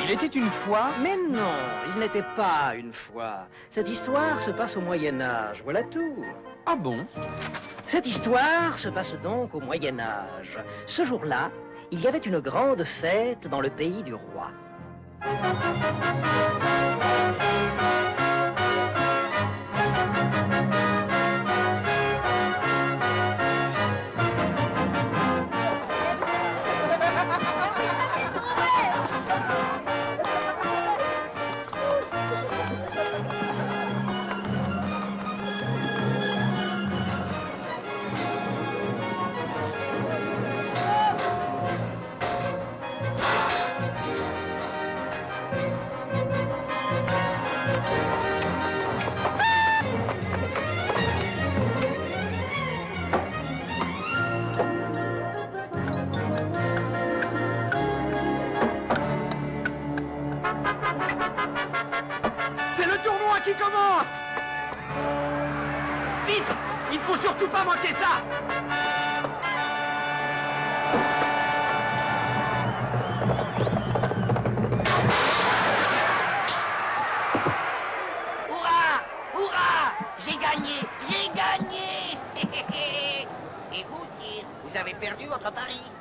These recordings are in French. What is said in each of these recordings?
Il était une fois... Mais non, il n'était pas une fois. Cette histoire se passe au Moyen-Âge, voilà tout. Ah bon? Cette histoire se passe donc au Moyen-Âge. Ce jour-là, il y avait une grande fête dans le pays du roi. C'est le tournoi qui commence! Vite! Il ne faut surtout pas manquer ça! Hurrah! Hurrah! J'ai gagné! J'ai gagné! Et vous, sire, vous avez perdu votre pari?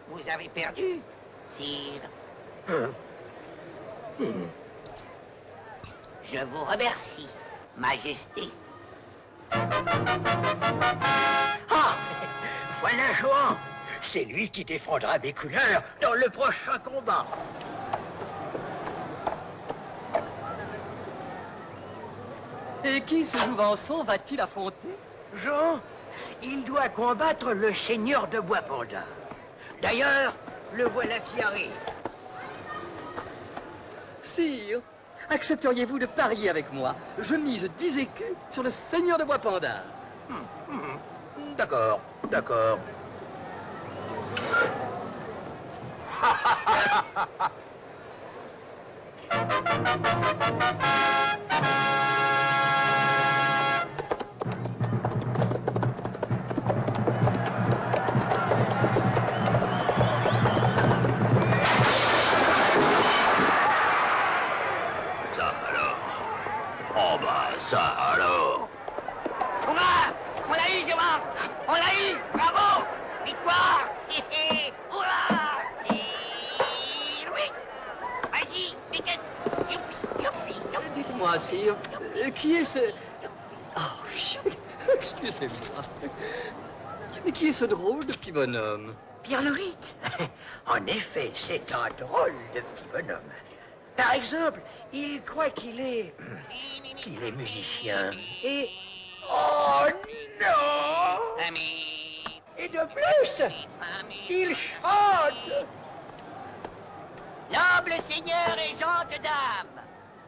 Vous avez perdu, sire. Je vous remercie, Majesté. Ah! Voilà Johan! C'est lui qui défendra mes couleurs dans le prochain combat. Et qui ce Jouvençon va-t-il affronter? Jean, il doit combattre le seigneur de Bois-Panda. D'ailleurs, le voilà qui arrive. Sire, accepteriez-vous de parier avec moi? Je mise 10 écus sur le seigneur de Bois-Panda. D'accord, d'accord. Ça alors? Oh bah ça alors? Hurrah! On l'a eu, Gérard! On l'a eu! Bravo! Victoire! Hurrah! Et oui! Vas-y, Piquet! Youpi, youpi, youpi. Dites-moi, sire, qui est ce... Oh, excusez-moi. Mais qui est ce drôle de petit bonhomme? Pierre Lorite. En effet, c'est un drôle de petit bonhomme. Par exemple, il croit qu'il est musicien. Et... Oh non! Ami, Et de plus, ami. il chante! Nobles seigneurs et gentes dames,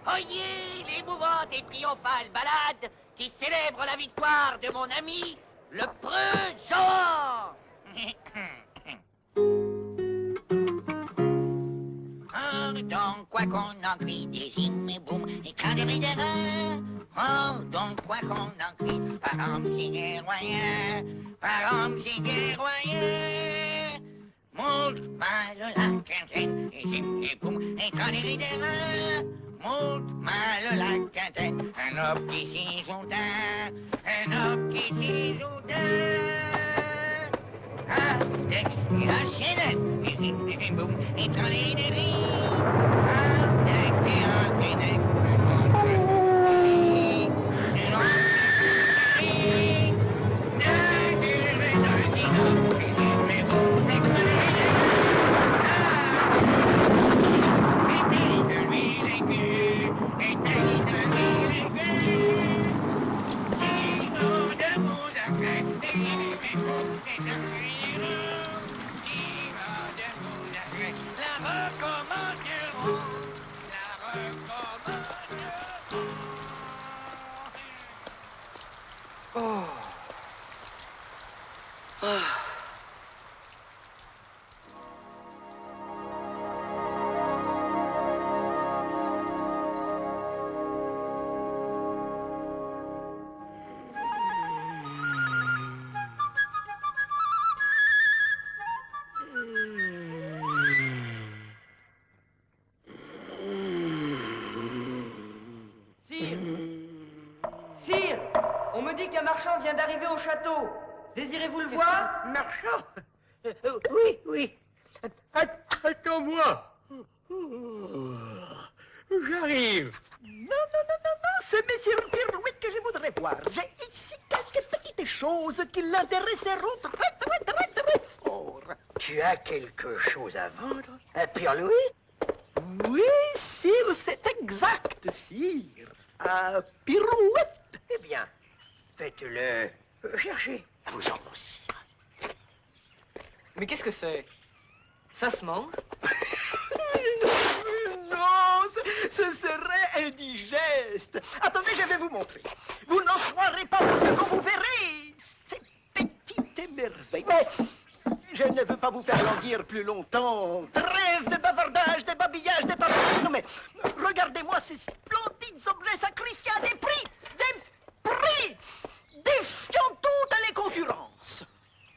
oyez l'émouvante et triomphale ballade qui célèbre la victoire de mon ami, le preux Jean. Oh, donc quoi qu'on en crie, des hymnes et boum, et quand des rideras. Oh, donc quoi qu'on en crie, par homme si guerroyant, par homme si guerroyant. Moult mal la quinzaine, et hymnes et boum, et quand des rideras. Moult mal la quinzaine, un homme qui s'y soudain, un homme qui s'y soudain. Avec la céleste, et hymnes et boum, et quand des rideras. Avec la céleste. La recommanderont, la recommanderont. Sire! Sire! On me dit qu'un marchand vient d'arriver au château. Désirez-vous le voir? Marchand Oui, oui. Attends-moi. J'arrive. Non, c'est Monsieur Pirouette que je voudrais voir. J'ai ici quelques petites choses qui l'intéresseront très fort. Tu as quelque chose à vendre, Pierre-Louis? Oui, sire, c'est exact, sire. Pirouette. Eh bien, faites-le chercher. À vos ordres, sire. Mais qu'est-ce que c'est? Ça se mange? Non, ce serait indigeste. Attendez, je vais vous montrer. Vous n'en croirez pas parce que quand vous verrez ces petites merveilles. Mais je ne veux pas vous faire languir plus longtemps. Trêve de bavardage, de babillage, de papillons. Non mais regardez-moi ces splendides objets sacrifiés à des prix défiant toutes les concurrences.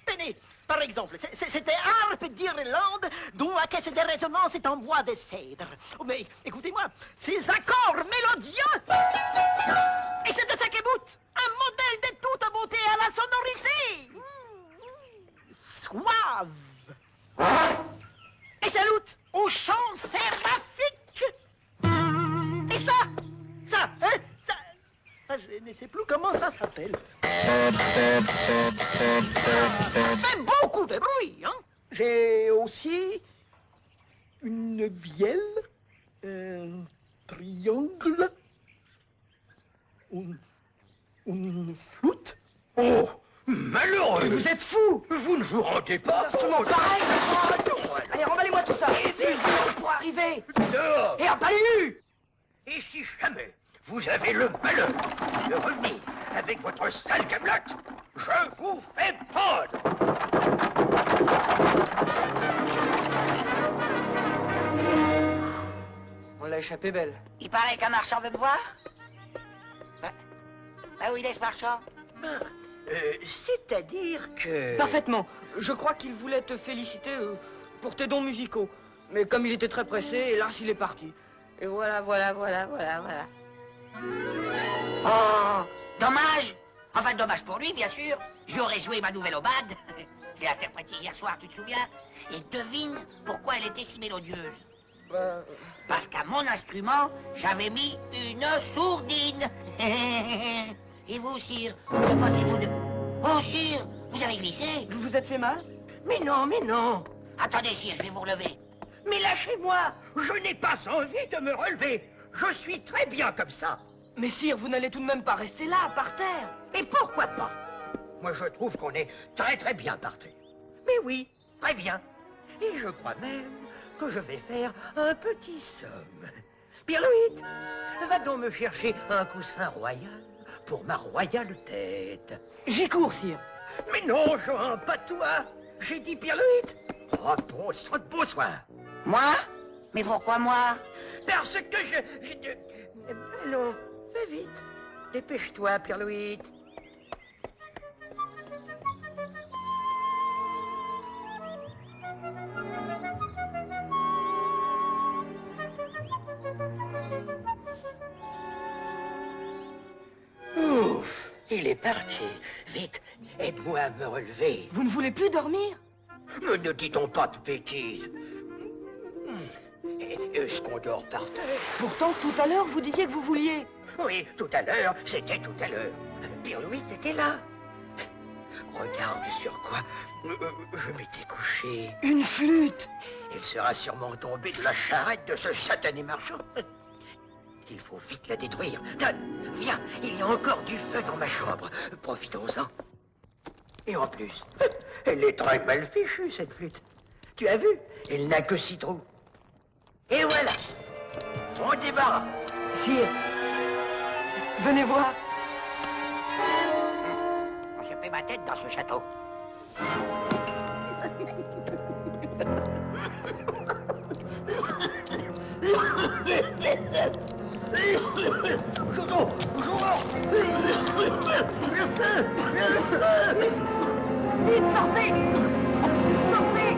Tenez, par exemple, c'était harpe d'Irlande dont la caisse de résonance est en bois de cèdre. Oh, mais écoutez-moi, ces accords mélodieux. Et c'est de ça qu'est bout. Un modèle de toute beauté à la sonorité. Suave. Et salut au chant séraphique. Et ça, je ne sais plus comment ça s'appelle. Fait beaucoup de bruit, hein. J'ai aussi une vielle, un triangle, une flûte. Oh, malheureux! Vous êtes fou! Vous ne vous rendez pas compte! Pareil! Allez, remballez-moi tout ça! Pour arriver! Dehors! Et emballez-le! Et si jamais vous avez le malheur de revenir avec votre sale camelote, je vous fais prendre! On l'a échappé belle. Il paraît qu'un marchand veut me voir. Où il est ce marchand? C'est-à-dire que... Parfaitement. Je crois qu'il voulait te féliciter pour tes dons musicaux. Mais comme il était très pressé, hélas, il est parti. Et voilà. Oh, dommage. Enfin, dommage pour lui, bien sûr. J'aurais joué ma nouvelle aubade. J'ai interprété hier soir, tu te souviens? Et devine pourquoi elle était si mélodieuse. Parce qu'à mon instrument, j'avais mis une sourdine. Et vous, sire, que pensez-vous de... Oh, sire, vous avez glissé? Vous vous êtes fait mal? Mais non! Attendez, sire, je vais vous relever. Mais lâchez-moi! Je n'ai pas envie de me relever! Je suis très bien comme ça! Mais sire, vous n'allez tout de même pas rester là, par terre. Et pourquoi pas? Moi, je trouve qu'on est très bien par terre. Mais oui, très bien. Et je crois même que je vais faire un petit somme. Pierre-Louis, va donc me chercher un coussin royal pour ma royale tête. J'y cours, sire. Mais non, Jean, pas toi. J'ai dit Pierre-Louis. Oh, bon sang de beau soin. Moi? Mais pourquoi moi? Parce que non, va vite. Dépêche-toi, Pierre-Louis. Ouf, il est parti. Vite, aide-moi à me relever. Vous ne voulez plus dormir? Mais ne dit-on pas de bêtises. Est-ce qu'on dort par terre? Pourtant, tout à l'heure, vous disiez que vous vouliez. Oui, tout à l'heure, c'était tout à l'heure. Pierre-Louis était là. Regarde sur quoi je m'étais couché. Une flûte. Il sera sûrement tombé de la charrette de ce satané marchand. Il faut vite la détruire. Donne, viens, il y a encore du feu dans ma chambre. Profitons-en. Et en plus, elle est très mal fichue, cette flûte. Tu as vu? Elle n'a que 6 trous. Et voilà, on débarque. Sire, venez voir. Je fais ma tête dans ce château. Vite, sortez! Sortez!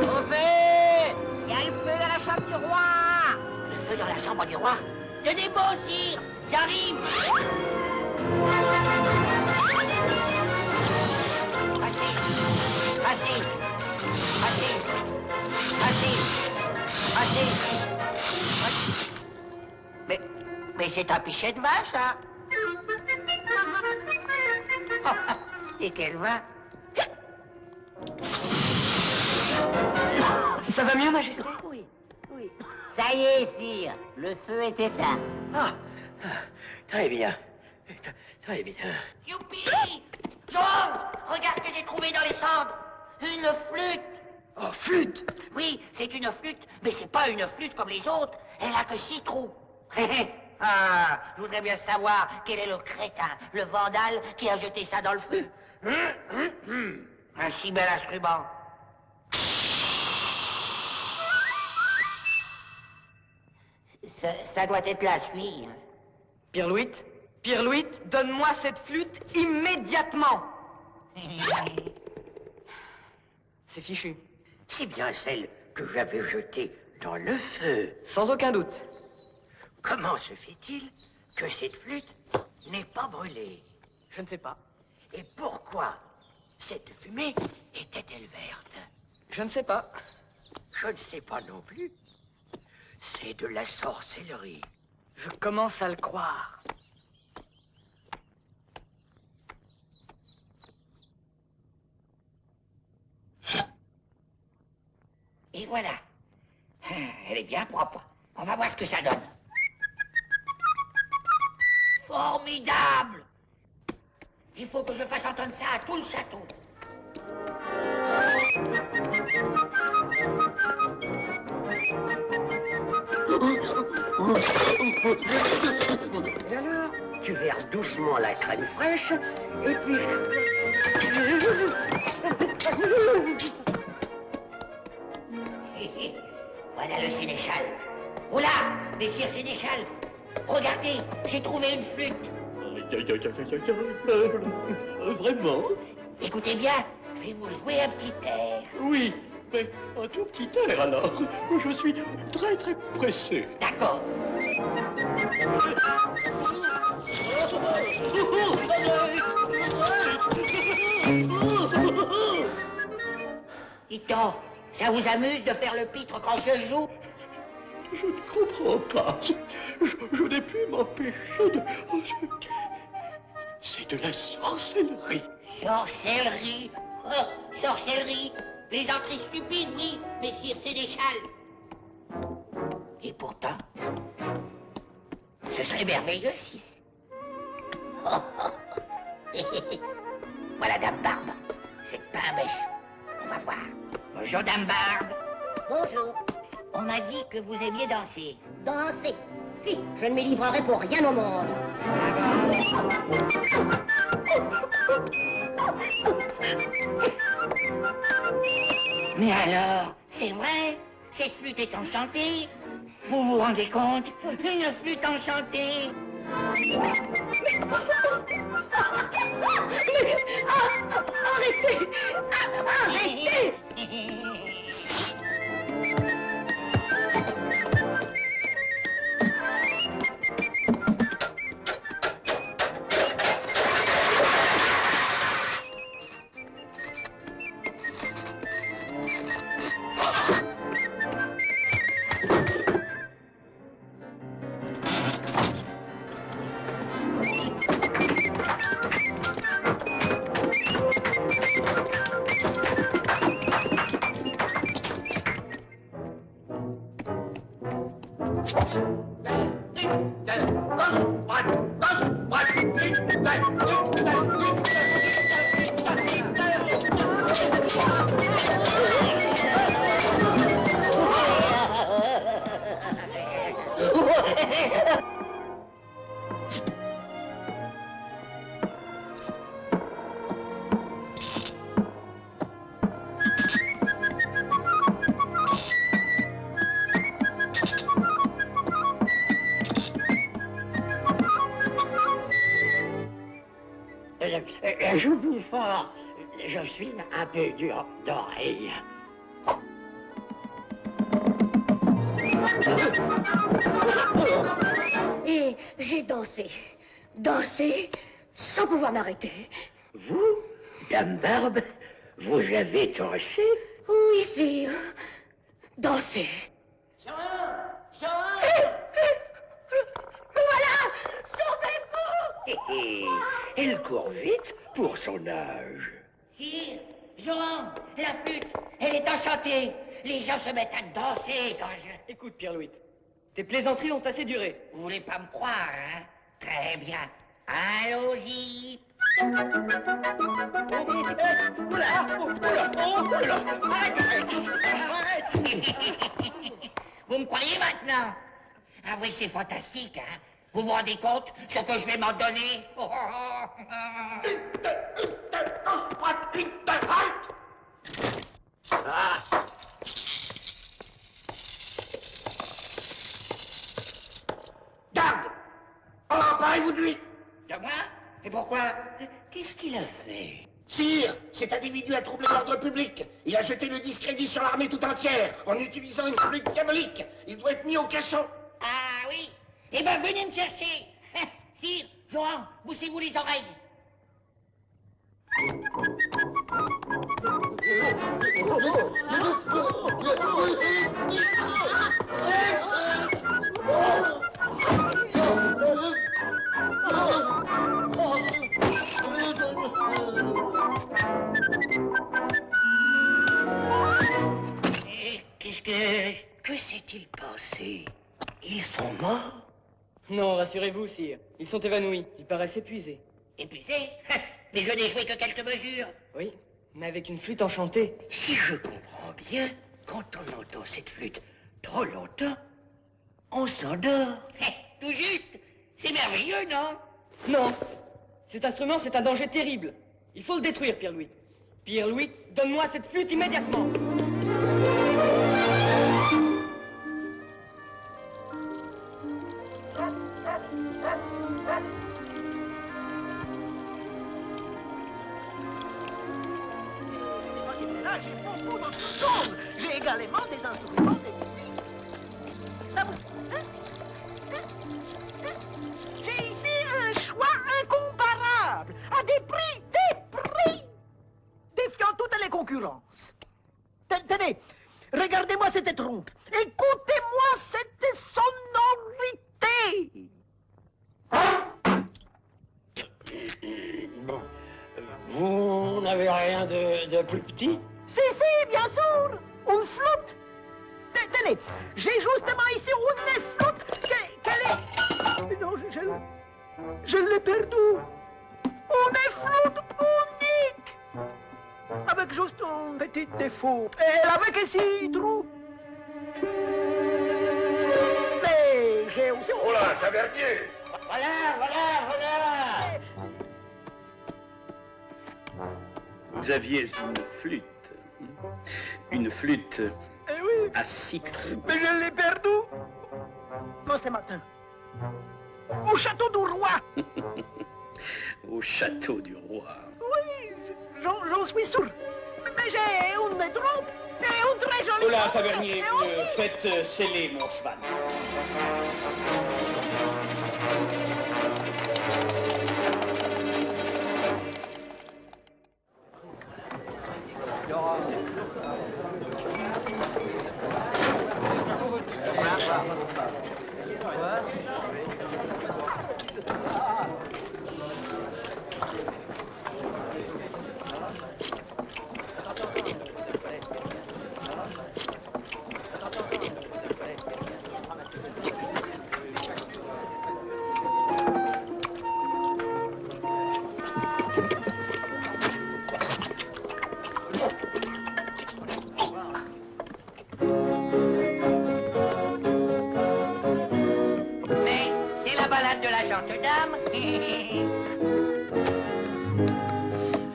Au feu! Il y a le feu dans la chambre du roi! Le feu dans la chambre du roi? Tenez bon, sire! J'arrive! Passez! Passez! Passez! Passez! Passez! Mais c'est un pichet de vin, ça! Et quel vin! Ça va mieux, Majesté? Oui, oui. Ça y est, sire, le feu est éteint. Ah, très bien. Très bien. Youpi! George, regarde ce que j'ai trouvé dans les cendres. Une flûte. Oh, flûte! Oui, c'est une flûte, mais c'est pas une flûte comme les autres. Elle a que 6 trous. Ah, je voudrais bien savoir quel est le crétin, le vandale qui a jeté ça dans le feu. Un si bel instrument. Ça doit être la suie. Pierre-Louis, Pierre-Louis, donne-moi cette flûte immédiatement. C'est fichu. C'est bien celle que j'avais jetée dans le feu. Sans aucun doute. Comment se fait-il que cette flûte n'est pas brûlée? Je ne sais pas. Et pourquoi cette fumée était-elle verte? Je ne sais pas. Je ne sais pas non plus. C'est de la sorcellerie. Je commence à le croire. Et voilà. Elle est bien propre. On va voir ce que ça donne. Formidable! Il faut que je fasse entendre ça à tout le château. Et alors, tu verses doucement la crème fraîche, et puis... Voilà le sénéchal. Oh là, messire sénéchal, regardez, j'ai trouvé une flûte. Vraiment? Écoutez bien, je vais vous jouer un petit air. Oui, mais un tout petit air alors. Je suis très très pressé. D'accord. Dites donc, ça vous amuse de faire le pitre quand je joue? Je ne comprends pas. Je n'ai pu m'empêcher de... C'est de la sorcellerie. Sorcellerie? Oh, sorcellerie? Plaisanterie stupide, oui, messire sénéchal. Et pourtant, ce serait merveilleux si... Voilà Dame Barbe, c'est pas un bêche. On va voir. Bonjour Dame Barbe. Bonjour. On m'a dit que vous aimiez danser. Danser. Fi, je ne m'y livrerai pour rien au monde. Mais alors, c'est vrai? Cette flûte est enchantée? Vous vous rendez compte? Une flûte enchantée? Arrêtez! Arrêtez! Je joue fort. Je suis un peu dur d'oreille. Et j'ai dansé. Dansé sans pouvoir m'arrêter. Vous, Dame Barbe, vous avez dansé? Oui, sire. Dansé. Jean! Jean! Voilà! Sauvez-vous! Elle court vite pour son âge. Sire, Jean, la flûte, elle est enchantée. Les gens se mettent à danser quand je... Écoute, Pierre-Louis, tes plaisanteries ont assez duré. Vous voulez pas me croire, hein? Très bien. Allons-y. Vous me croyez maintenant? Avouez que c'est fantastique, hein? Vous vous rendez compte ce que je vais m'en donner? Garde! Emparez-vous de lui! De moi? Et pourquoi? Qu'est-ce qu'il a fait? Sire, cet individu a troublé l'ordre public. Il a jeté le discrédit sur l'armée tout entière en utilisant une flûte diabolique. Il doit être mis au cachot. Ah oui? Eh ben, venez me chercher. Sire, Johan, boussez-vous les oreilles. Qu'est-ce que... Que s'est-il passé? Ils sont morts? Non, rassurez-vous, sire. Ils sont évanouis. Ils paraissent épuisés. Épuisé? Mais je n'ai joué que quelques mesures. Oui, mais avec une flûte enchantée. Si je comprends bien, quand on entend cette flûte trop longtemps, on s'endort. Tout juste. C'est merveilleux, non? Non. Cet instrument, c'est un danger terrible. Il faut le détruire, Pierre-Louis. Pierre-Louis, donne-moi cette flûte immédiatement. J'ai beaucoup d'autres choses. J'ai également des instruments de musique. Ça vous... J'ai ici un choix incomparable, à des prix, défiant toutes les concurrences. Tenez, regardez-moi cette trompe. Écoutez-moi cette sonorité. Bon. Vous n'avez rien de plus petit? Si, bien sûr, une flûte. Tenez, j'ai justement ici une flûte. Quelle est... Non, je l'ai perdue. Une flûte unique. Avec juste un petit défaut. Elle avait que 6 trous. Mais j'ai aussi... Oh là, tavernier! Voilà. Vous aviez une flûte. Une flûte Eh oui, à 6 trous. mais je l'ai perdue. Moi, ce matin. Au château du roi. Au château du roi. Oui, j'en suis sûr. Mais j'ai une trompe et une très jolie... Oh là, trompe. tavernier, Et aussi- faites sceller mon cheval. Mais c'est la balade de la gente dame.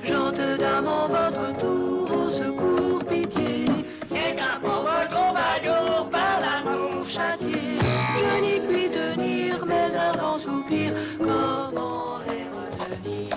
Gente dame en votre tour, au secours, pitié. C'est un pauvre troubadour par l'amour Châtier, je n'y puis tenir, mais un grand soupir, comment les retenir?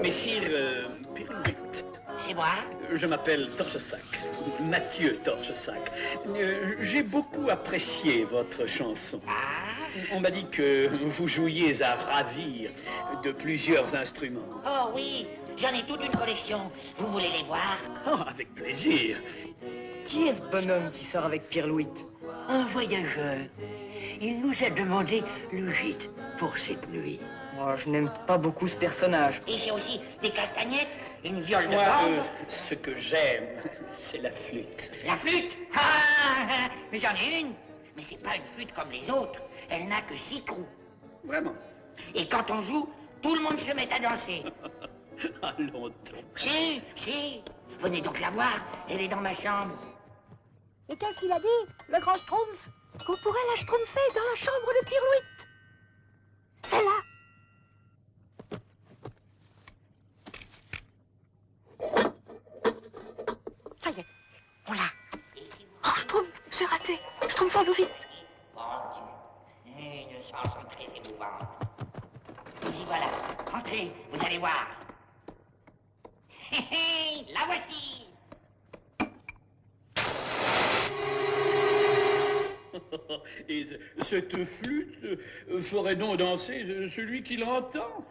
Messire Pirlouit. C'est moi? Je m'appelle Torchesac, Mathieu Torchesac. J'ai beaucoup apprécié votre chanson. On m'a dit que vous jouiez à ravir de plusieurs instruments. Oh oui, j'en ai toute une collection. Vous voulez les voir? Oh, avec plaisir. Qui est ce bonhomme qui sort avec Pierre Louis? Un voyageur. Il nous a demandé le gîte pour cette nuit. Moi, je n'aime pas beaucoup ce personnage. Et j'ai aussi des castagnettes, une viole de Moi, bande. ce que j'aime, c'est la flûte. La flûte? Ah, mais j'en ai une. Mais c'est pas une flûte comme les autres. Elle n'a que 6 trous. Vraiment. Et quand on joue, tout le monde se met à danser. Allons donc. Si. Venez donc la voir. Elle est dans ma chambre. Et qu'est-ce qu'il a dit, le grand Schtroumpf? Qu'on pourrait la schtroumpfer dans la chambre de Pierre Louis. C'est là. Ça y est, on l'a. Oh, Schtroumpf, c'est raté. Schtroumpfons-nous vite. Une chanson très émouvante. Nous y voilà. Entrez, vous allez voir. Hé hé, la voici. Et cette flûte ferait donc danser celui qui l'entend.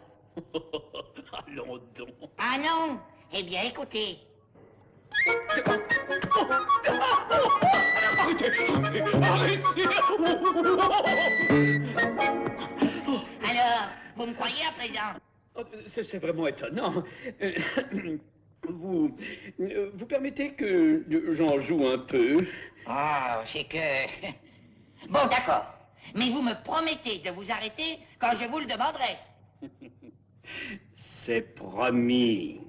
Allons donc. Ah non? Eh bien, écoutez. Arrêtez. Alors, vous me croyez à présent? C'est vraiment étonnant. Vous permettez que j'en joue un peu? Oh, c'est que... Bon, d'accord. Mais vous me promettez de vous arrêter quand je vous le demanderai. C'est promis.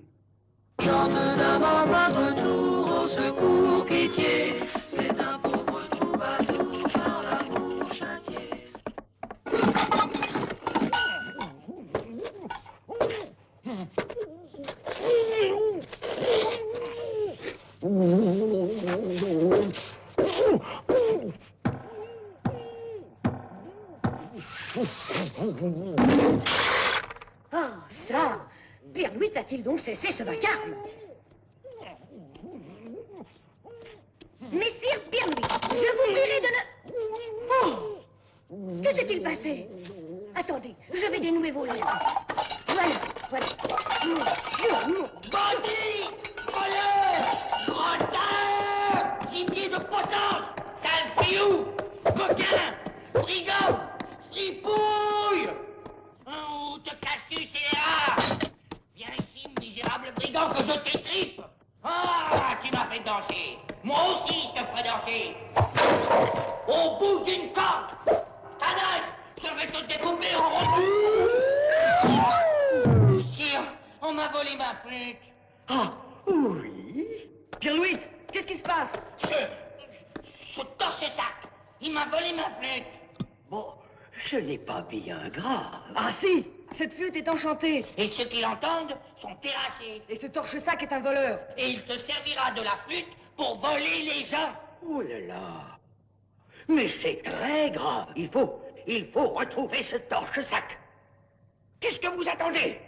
Chante d'abord votre tour, au secours, pitié. C'est un pauvre troubadour par l'amour châtié. Oh, ça! Pierre Louis a-t-il donc cessé ce vacarme? Messire Pierre Louis, je vous prierai de ne... Oh! Que s'est-il passé? Attendez, je vais dénouer vos liens. Voilà. Mon Dieu, mon... Bandit! Voleur! Gredin! Gibier de potence! Sale fiou! Coquin! Brigand! Fripouille! Où te caches-tu, scélérat? Viens ici, misérable brigand, que je t'étripe! Ah, tu m'as fait danser! Moi aussi, je te ferai danser! Au bout d'une corde! Canaille! Je vais te découper en rondelles! Sire, on m'a volé ma flûte! Ah, oui. Pierre Louis, qu'est-ce qui se passe? Ce torche-sac! Il m'a volé ma flûte! Bon, ce n'est pas bien grave. Ah si, cette flûte est enchantée. Et ceux qui l'entendent sont terrassés. Et ce torche-sac est un voleur. Et il te servira de la flûte pour voler les gens. Oh là là. Mais c'est très grave. Il faut retrouver ce torche-sac. Qu'est-ce que vous attendez?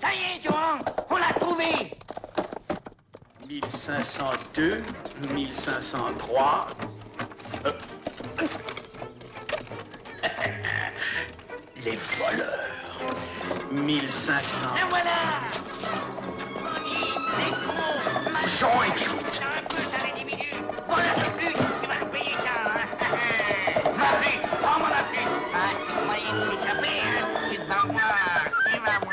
Ça y est, Johan, on l'a trouvé. 1502, 1503. Les voleurs. 1500. Et voilà. Bonnie, l'escroc, ma Jean et Pierrot. un peu, ça l'individu. Voilà ta flûte, tu vas payer ça, hein. Ma flûte, oh mon ma flûte. Ah, tu croyais nous échapper, hein. Tu vas voir, tu vas voir.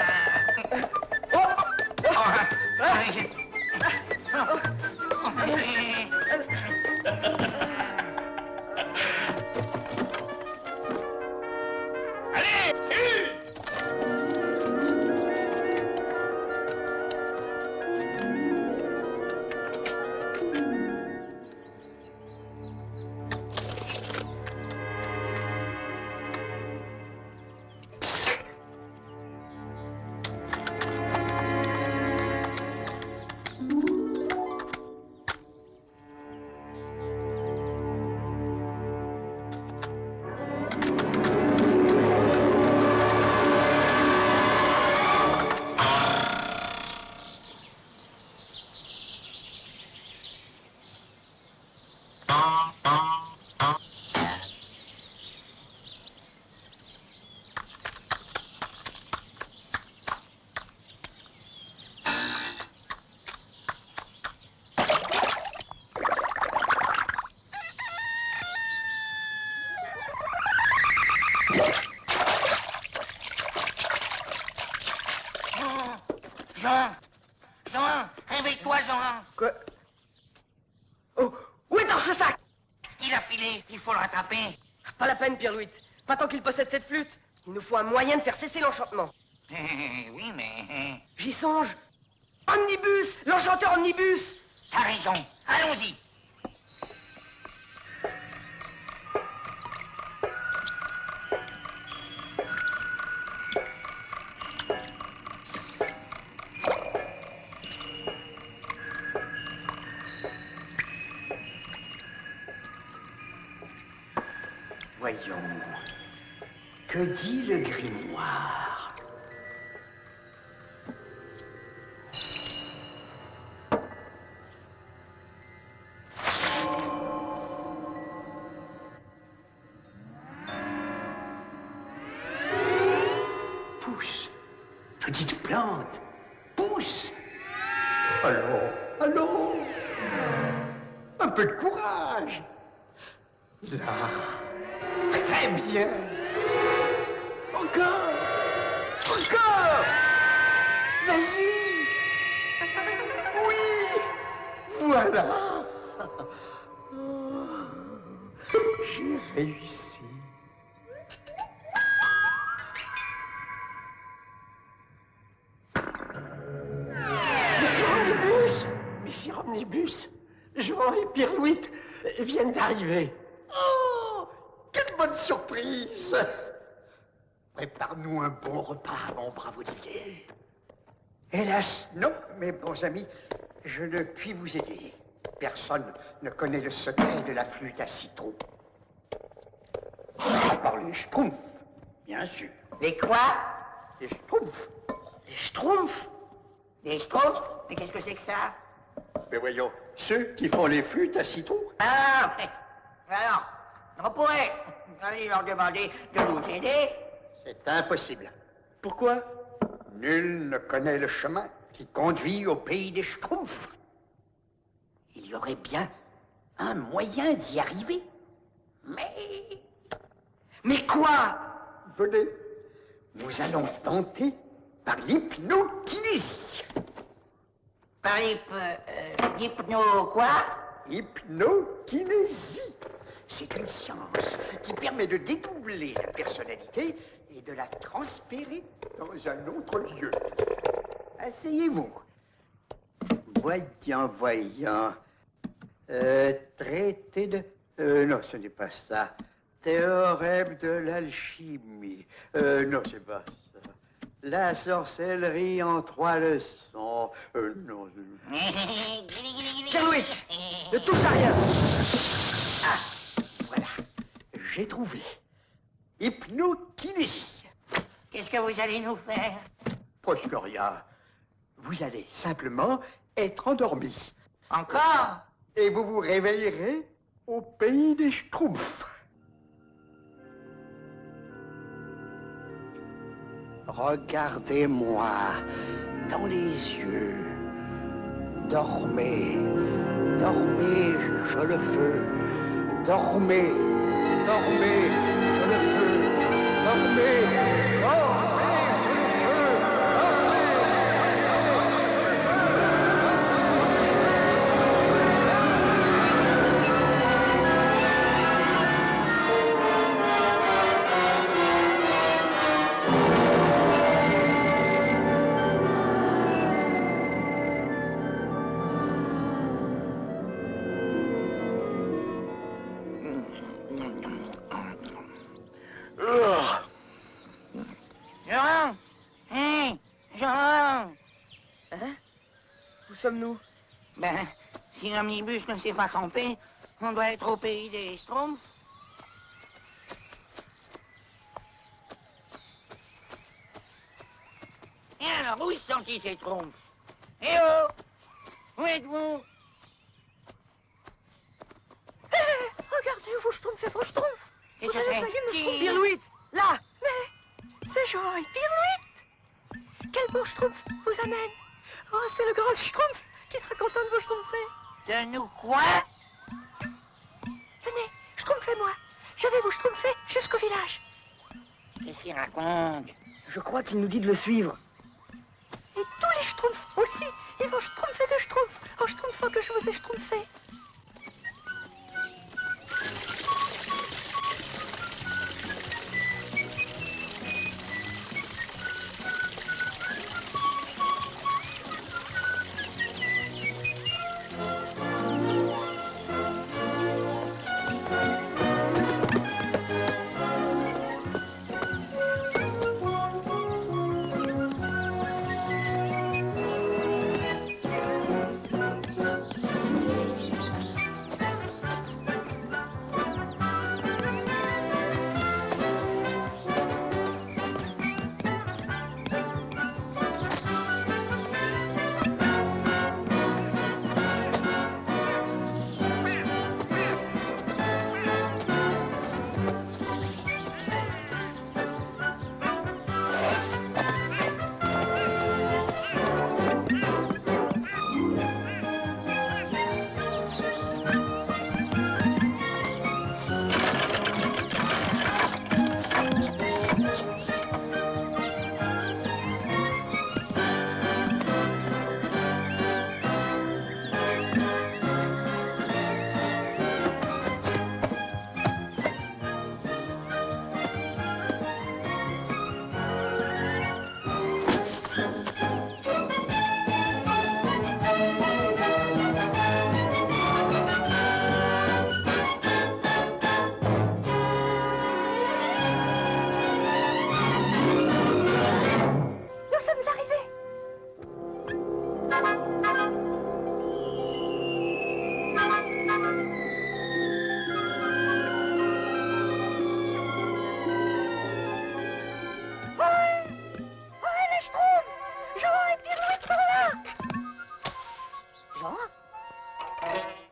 Jean, Jean, réveille-toi, Jean. Quoi? Oh, où est Torche-Sac? Il a filé, il faut le rattraper. Pas la peine, Pierre-Louis. Pas tant qu'il possède cette flûte. Il nous faut un moyen de faire cesser l'enchantement. Oui, mais... J'y songe. Omnibus, l'enchanteur Omnibus. T'as raison, allons-y. Voyons. Que dit le grimoire? Pousse, petite plante, pousse. Allons, allons. Un peu de courage. Là. Très bien. Encore. Encore. Vas-y. Oui. Voilà. J'ai réussi. Monsieur Omnibus, Jean et Pierre-Louis viennent d'arriver. Oh, quelle bonne surprise! Prépare-nous un bon repas, mon brave Olivier. Hélas, non, mes bons amis, je ne puis vous aider. Personne ne connaît le secret de la flûte à citron. À part les Schtroumpfs, bien sûr. Les quoi? Les Schtroumpfs. Les Schtroumpfs? Les Schtroumpfs? Mais qu'est-ce que c'est que ça? Mais voyons, ceux qui font les flûtes à citron. Ah, mais alors, on pourrait aller leur demander de nous aider. C'est impossible. Pourquoi? Nul ne connaît le chemin qui conduit au pays des Schtroumpfs. Il y aurait bien un moyen d'y arriver. Mais quoi? Venez, nous allons tenter par l'hypnokinésie. Par l'hypno quoi? Hypnokinésie. C'est une science qui permet de dédoubler la personnalité et de la transférer dans un autre lieu. Asseyez-vous. Voyons. Traité de... non, ce n'est pas ça. Théorème de l'alchimie. Non, c'est pas ça. La sorcellerie en 3 leçons. Non. Pierre-Louis, ne touche à rien. Ah, voilà. J'ai trouvé. Hypnokinésie. Qu'est-ce que vous allez nous faire? presque rien. Vous allez simplement être endormi. Encore? Et vous vous réveillerez au pays des Schtroumpfs. Regardez-moi dans les yeux. Dormez, dormez, je le veux. Dormez, dormez, je le veux. Dormez, dormez, je le veux. Jean! Hé! Jean! Hein? Où sommes-nous? Ben, si l'omnibus ne s'est pas trompé, on doit être au pays des Schtroumpfs. Et alors, où sont-ils ces Schtroumpfs? Eh oh! Où êtes-vous? Regardez vos Schtroumpfs et vos Schtroumpfs. Et Vous ce avez serait failli me qui? tromper. Pirlouit! Là! Mais c'est Jean et Pirlouit. Quel beau Schtroumpf vous amène. Oh, c'est le grand Schtroumpf qui sera content de vous Schtroumpfer. De nous quoi? Venez, Schtroumpfez-moi. Je vais vous Schtroumpfer jusqu'au village. Qu'est-ce qu'il raconte? Je crois qu'il nous dit de le suivre. Et tous les Schtroumpfs aussi, ils vont Schtroumpfer de Schtroumpf en Schtroumpfant que je vous ai Schtroumpfé.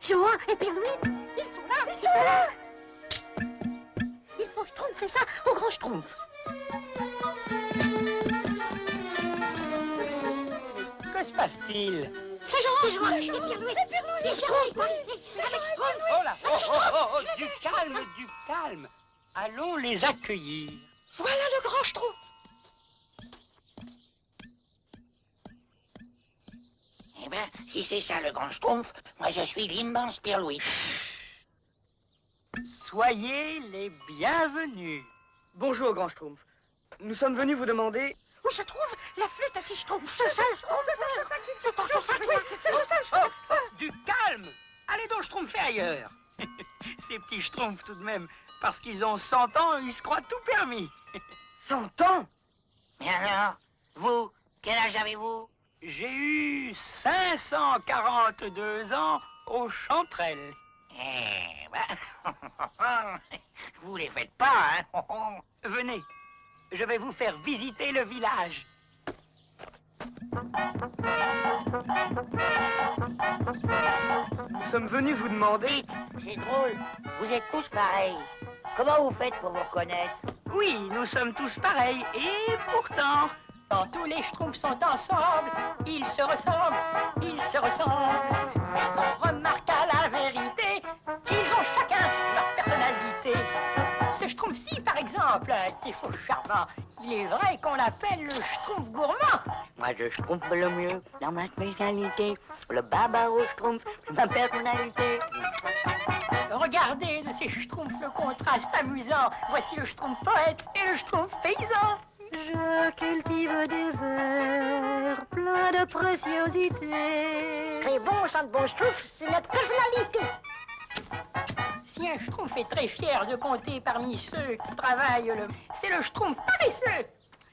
Jean et Pirlouit, ils sont là, ils sont là. Il faut Schtroumpfer ça au grand Schtroumpf. Que se passe-t-il? C'est Jean et Pirlouit. Les Schtroumpfs policiers avec Schtroumpf. Oh là, oh, du calme. Allons les accueillir. Voilà le grand Schtroumpf. Eh ben, si c'est ça le grand Schtroumpf, moi je suis l'immense Pirlouit. Soyez les bienvenus. Bonjour, grand Schtroumpf. Nous sommes venus vous demander... Où se trouve la flûte à six Schtroumpfs? Ce seul Schtroumpf. C'est dans ce sac, c'est le seul Oh, Schtroumpf. du calme. Allez donc schtroumpfer ailleurs. Ces petits schtroumpfs tout de même, parce qu'ils ont 100 ans, ils se croient tout permis. 100 ans? Mais alors, vous, quel âge avez-vous? J'ai eu 542 ans aux Chanterelles. Eh ben, vous les faites pas, hein? Venez, je vais vous faire visiter le village. Nous sommes venus vous demander... Dites, c'est drôle, vous êtes tous pareils. Comment vous faites pour vous reconnaître? Oui, nous sommes tous pareils. Et pourtant, quand tous les Schtroumpfs sont ensemble, ils se ressemblent, ils se ressemblent. Personne remarque à la vérité qu'ils ont chacun leur personnalité. Ce Schtroumpf-ci, par exemple, est faux charmant. Il est vrai qu'on l'appelle le Schtroumpf gourmand. Moi, je Schtroumpf le mieux dans ma spécialité. Le barbaro Schtroumpf, c'est ma personnalité. Regardez de ces Schtroumpfs le contraste amusant. Voici le Schtroumpf poète et le Schtroumpf paysan. Je cultive des vers pleins de préciosité. Les bons sang de bons Schtroumpfs, c'est notre personnalité. Si un Schtroumpf est très fier de compter parmi ceux qui travaillent, c'est le Schtroumpf paresseux.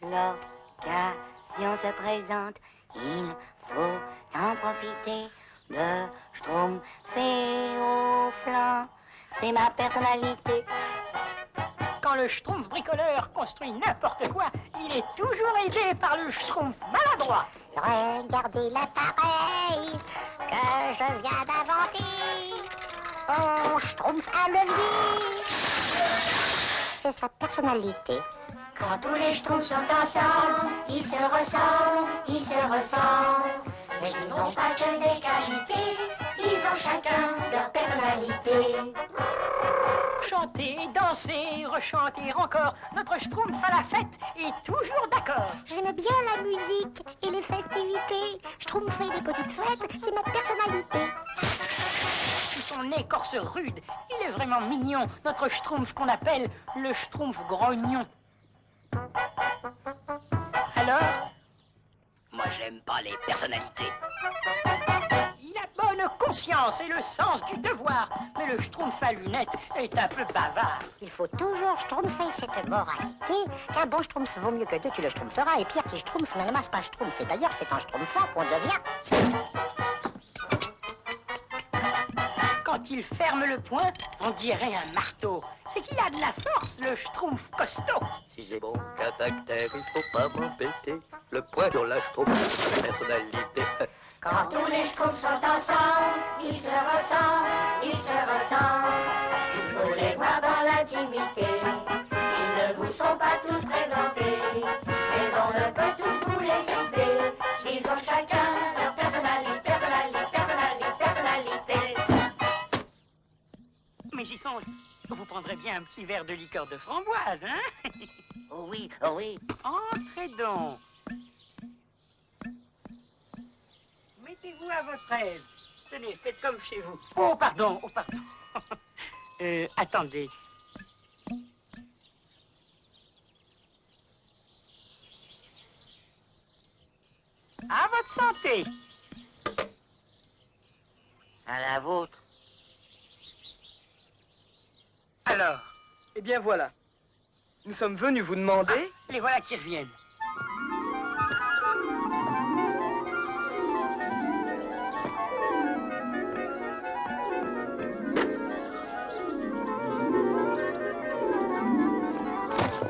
L'occasion se présente, il faut en profiter. De Schtroumpfer au flanc, c'est ma personnalité. Quand le Schtroumpf bricoleur construit n'importe quoi, il est toujours aidé par le Schtroumpf maladroit. Regardez l'appareil que je viens d'inventer. Oh, Schtroumpf à levier. C'est sa personnalité. Quand tous les Schtroumpfs sont ensemble, ils se ressemblent, ils se ressemblent. Mais ils n'ont pas que des qualités, ils ont chacun leur personnalité. Chanter, danser, rechanter encore, notre Schtroumpf à la fête est toujours d'accord. J'aime bien la musique et les festivités. Schtroumpfer des petites fêtes, c'est ma personnalité. Son écorce rude, il est vraiment mignon, notre Schtroumpf qu'on appelle le Schtroumpf grognon. Alors? Moi, j'aime pas les personnalités. Il a bonne conscience et le sens du devoir, mais le Schtroumpf à lunettes est un peu bavard. Il faut toujours schtroumpfer cette moralité. Qu'un bon schtroumpf vaut mieux que deux, tu le schtroumpferas. Et Pierre qui schtroumpfe ne masse pas schtroumpfer. D'ailleurs, c'est en schtroumpfant qu'on devient... Quand il ferme le poing, on dirait un marteau. C'est qu'il a de la force, le Schtroumpf costaud. Si j'ai mon caractère, il faut pas m'embêter. Le poing sur la Schtroumpf, personnalité. Quand tous les Schtroumpfs sont ensemble, ils se ressemblent, ils se ressemblent. Il faut les voir dans l'intimité. Ils ne vous sont pas tous présentés, mais on ne peut tous vous les citer. Ils ont chacun leur personnalité, personnalité, personnalité, personnalité. Mais j'y songe, vous prendrez bien un petit verre de liqueur de framboise, hein? Oh oui, oh oui. Entrez donc. Mettez-vous à votre aise. Tenez, faites comme chez vous. Oh, pardon, oh, pardon. Attendez. À votre santé. À la vôtre. Alors, Eh bien voilà. Nous sommes venus vous demander... les voilà qui reviennent.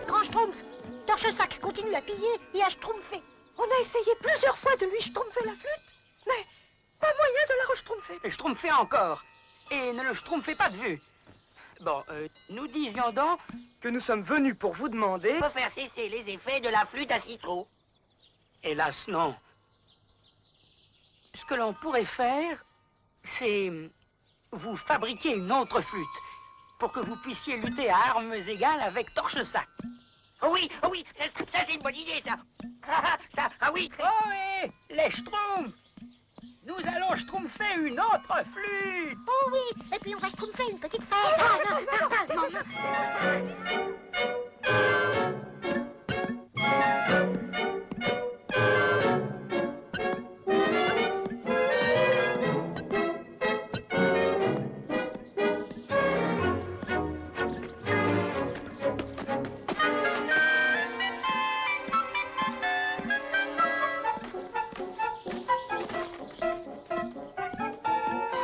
Grand Schtroumpf, Torche-Sac continue à piller et à schtroumpfer. On a essayé plusieurs fois de lui schtroumpfer la flûte, mais pas moyen de la re-schtroumpfer. Schtroumpfez encore. Et ne le schtroumpfez pas de vue. Bon, nous disions donc... que nous sommes venus pour vous demander... Faut faire cesser les effets de la flûte à citron. Hélas, non. Ce que l'on pourrait faire, c'est vous fabriquer une autre flûte pour que vous puissiez lutter à armes égales avec Torche-Sac. Oh oui, ça c'est une bonne idée, ça. Ah oui. Oh, hé, les Schtroumpfs! Nous allons schtroumpfer une autre flûte! Oh oui, et puis on va schtroumpfer une petite fête.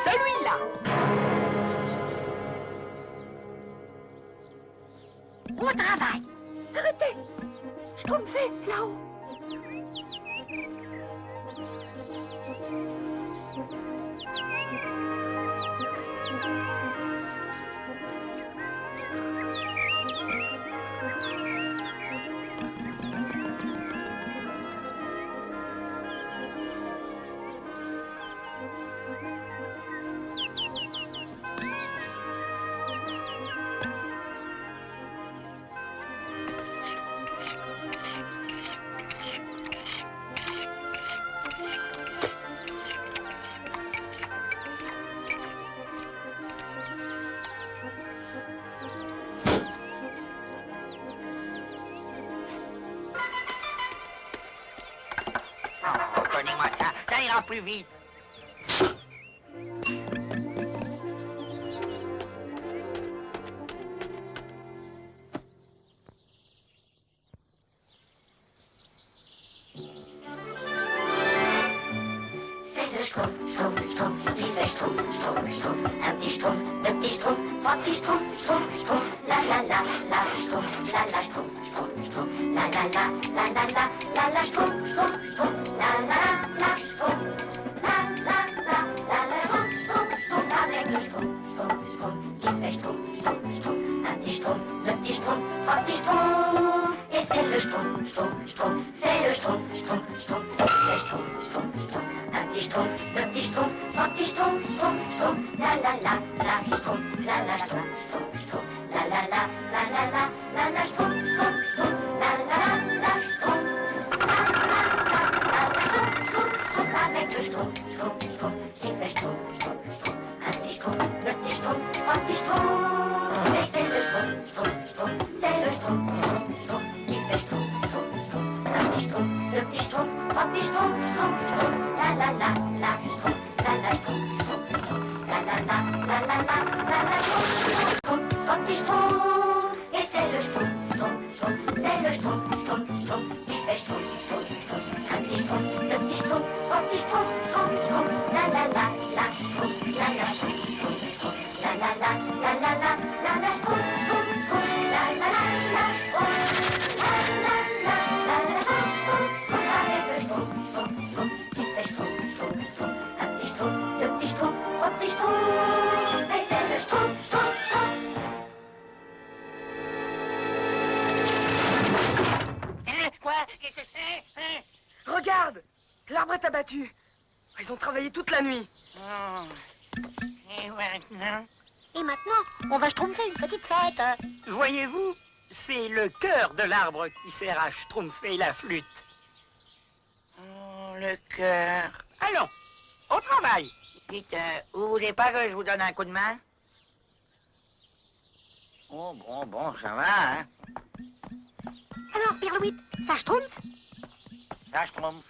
Celui-là! Au travail. Arrêtez. Schtroumpfer là-haut. Oh, donnez-moi ça, ça ira plus vite. C'est le schtroumpf, schtroumpf, schtroumpf, qui fait schtroumpf, schtroumpf, schtroumpf. Un petit schtroumpf, deux petits schtroumpfs, trois petits schtroumpfs, schtroumpf, schtroumpf. La la la, la schtroumpf, la schtroumpf, schtroumpf, schtroumpf. La la la, schtroumpf, schtroumpf, schtroumpf. La la la, schtroumpf. La la la, schtroumpf, schtroumpf, schtroumpf. Avec le schtroumpf, schtroumpf, schtroumpf, qui fait schtroumpf, schtroumpf, schtroumpf. Un petit schtroumpf, deux petits schtroumpfs, trois petits schtroumpfs. Et c'est le schtroumpf, schtroumpf, schtroumpf. C'est le schtroumpf, schtroumpf, schtroumpf. C'est schtroumpf, schtroumpf, schtroumpf. Un petit schtroumpf, deux petits schtroumpfs, trois petits schtroumpfs, schtroumpf, schtroumpf. La la schtroumpf, la schtroumpf, schtroumpf, schtroumpf. La la schtroumpf, schtroumpf, schtroumpf. La la schtroumpf. Avec le schtroumpf, schtroumpf, schtroumpf, j'ai fait schtroumpf, schtroumpf, schtroumpf. Un petit schtroumpf, deux petits schtroumpfs, trois petits schtroumpfs. Et c'est le schtroumpf, schtroumpf, schtroumpf, c'est le schtroumpf, schtroumpf, schtroumpf, qui fait schtroumpf, schtroumpf, schtroumpf. Un petit schtroumpf, deux petits schtroumpfs, trois petits schtroumpfs, schtroumpf, schtroumpf. La schtroumpf, la schtroumpf, schtroumpf, schtroumpf. La schtroumpf, schtroumpf, trois petits schtroumpfs. Et c'est le schtroumpf, schtroumpf, schtroumpf, c'est le schtroumpf, schtroumpf, schtroumpf, qui fait schtroumpf, schtroumpf, schtroumpf. Un petit schtroumpf, deux petits schtroumpfs, trois petits schtroumpfs, schtroumpf, schtroumpf. La schtroumpf, schtroumpf, schtroumpf. La schtroumpf, schtroumpf, schtroumpf. La schtroumpf, schtroumpf, schtroumpf. La schtroumpf, schtroumpf. Avec le schtroumpf, schtroumpf, schtroumpf, qui fait schtroumpf, schtroumpf, schtroumpf. Un petit schtroumpf, deux petits schtroumpfs, trois petits schtroumpfs. Et c'est le schtroumpf, schtroumpf, schtroumpf. Quoi? Qu'est-ce que c'est? Regarde, l'arbre est abattu. Ils ont travaillé toute la nuit. Oh. Et maintenant? Et maintenant, on va schtroumpfer une petite fête. Voyez-vous, c'est le cœur de l'arbre qui sert à schtroumpfer la flûte. Oh, le cœur. Allons, au travail. Dites, vous voulez pas que je vous donne un coup de main? Oh, bon, ça va, hein? Alors, Pierre Louis, ça schtroumpfe? Ça schtroumpf.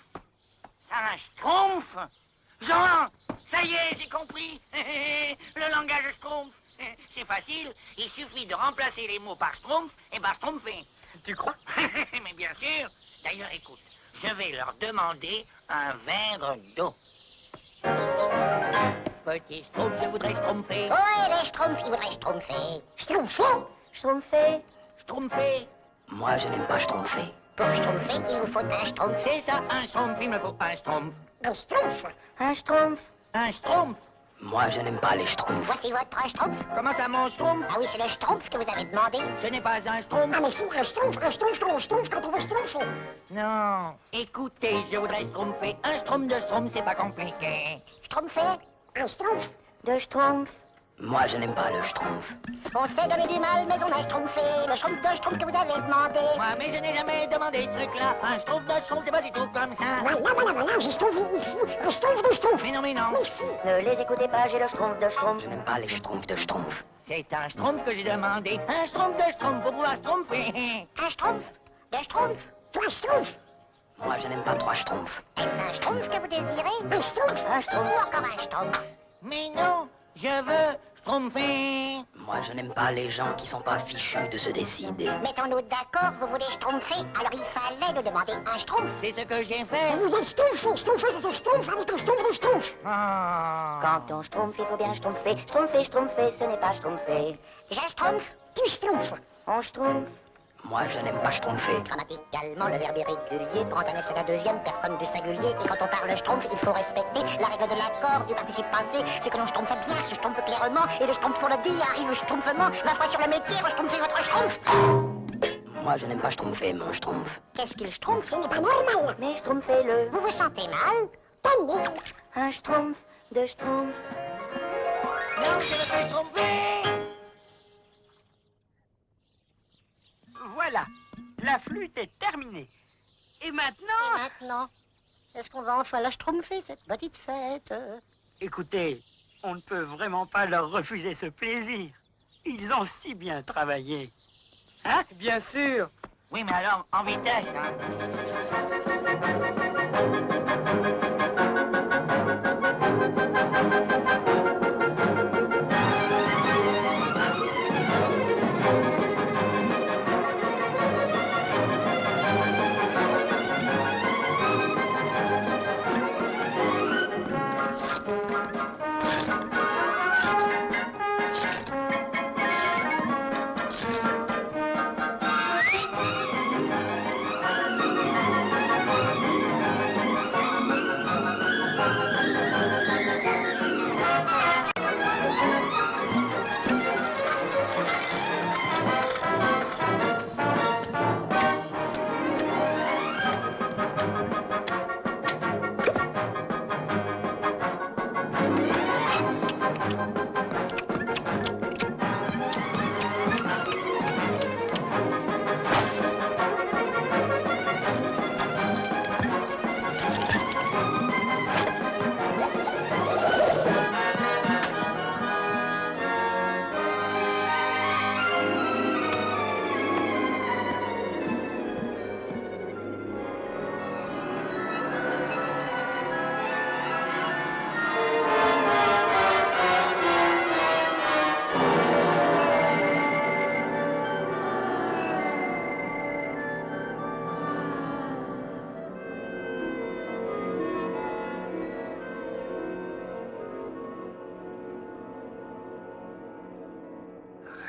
Ça schtroumpf. Jean, ça y est, j'ai compris. Le langage schtroumpf. C'est facile, il suffit de remplacer les mots par schtroumpf et par schtroumpfer. Tu crois? Mais bien sûr. D'ailleurs, écoute, je vais leur demander un verre d'eau. Petit schtroumpf, je voudrais schtroumpfer. Ouais, les schtroumpfs, ils voudraient schtroumpfer. Schtroumpfer? Schtroumpfer? Schtroumpfer. Moi, je n'aime pas schtroumpfer. Pour schtroumpfer, il vous faut un schtroumpf. C'est ça, un schtroumpf, il me faut un schtroumpf. Un schtroumpf? Un schtroumpf? Un schtroumpf. Moi, je n'aime pas les schtroumpfs. Voici votre schtroumpf. Comment ça, mon schtroumpf? Ah oui, c'est le schtroumpf que vous avez demandé. Ce n'est pas un schtroumpf. Ah mais si, un schtroumpf quand on veut schtroumpfer. Non. Écoutez, je voudrais schtroumpfer. Un schtroumpf de schtroumpf, c'est pas compliqué. Schtroumpfer? Un schtroumpf? De schtroumpf? Moi, je n'aime pas le schtroumpf. On s'est donné du mal, mais on a schtroumpfé. Le schtroumpf de schtroumpf que vous avez demandé. Moi, mais je n'ai jamais demandé ce truc-là. Un schtroumpf de schtroumpf, c'est pas du tout comme ça. Voilà, j'ai schtroumpfé ici. Un schtroumpf de schtroumpf. Mais non. Ici. Ne les écoutez pas, j'ai le schtroumpf de schtroumpf. Je n'aime pas les schtroumpfs de schtroumpf. C'est un schtroumpf que j'ai demandé. Un schtroumpf de schtroumpf pour pouvoir schtroumpfer. Un schtroumpf? De schtroumpf? Trois schtroumpfs? Moi, je n'aime pas trois schtroumpfs. Est-ce un schtroumpf que vous désirez? Un schtroumpf ou encore un schtroumpf? Mais non, je veux schtroumpfer. Moi, je n'aime pas les gens qui sont pas fichus de se décider. Mettons-nous d'accord, vous voulez schtroumpfer, alors il fallait nous demander un schtroumpf. C'est ce que j'ai fait. Vous êtes schtroumpfé, c'est ce schtroumpf avec un schtroumpf de schtroumpf. Ah. Quand on schtroumpfe, il faut bien schtroumpfer. Schtroumpfer, ce n'est pas schtroumpfer. Je schtroumpf, tu schtroumpfes. On schtroumpf. Moi, je n'aime pas schtroumpfer. Grammaticalement, le verbe irrégulier prend un S à la deuxième personne du singulier. Et quand on parle schtroumpf, il faut respecter la règle de l'accord du participe passé. C'est que l'on schtroumpfe bien, se schtroumpfe clairement. Et les schtroumpfs pour le dire arrivent schtroumpfement. Ma foi sur le métier, schtroumpfez votre schtroumpf. Moi, je n'aime pas schtroumpfer, mon schtroumpf. Qu'est-ce qu'il schtroumpf? Ce n'est pas normal. Mais schtroumpfez-le. Vous vous sentez mal? Tenez. Un schtroumpf, deux schtroumpfs. Non, je ne fais tromper. Voilà, la flûte est terminée. Et maintenant... Et maintenant, est-ce qu'on va enfin la schtroumpfer, cette petite fête? Écoutez, on ne peut vraiment pas leur refuser ce plaisir. Ils ont si bien travaillé. Hein? Bien sûr. Oui, mais alors, en vitesse, hein.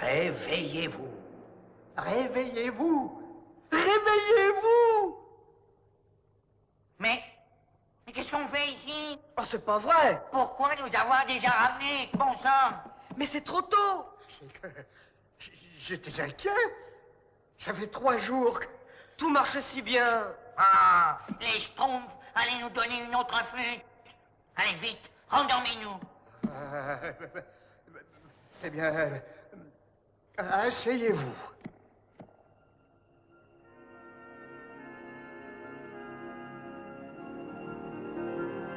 Réveillez-vous. Réveillez-vous. Réveillez-vous. Mais qu'est-ce qu'on fait ici? Oh, c'est pas vrai. Pourquoi nous avoir déjà ramenés? Bon sang. Mais c'est trop tôt. C'est que j'étais inquiet. Ça fait 3 jours que... Tout marche si bien. Ah, les schtroumpfs, allez nous donner une autre flûte. Allez, vite, rendormez-nous. Eh bien, asseyez-vous.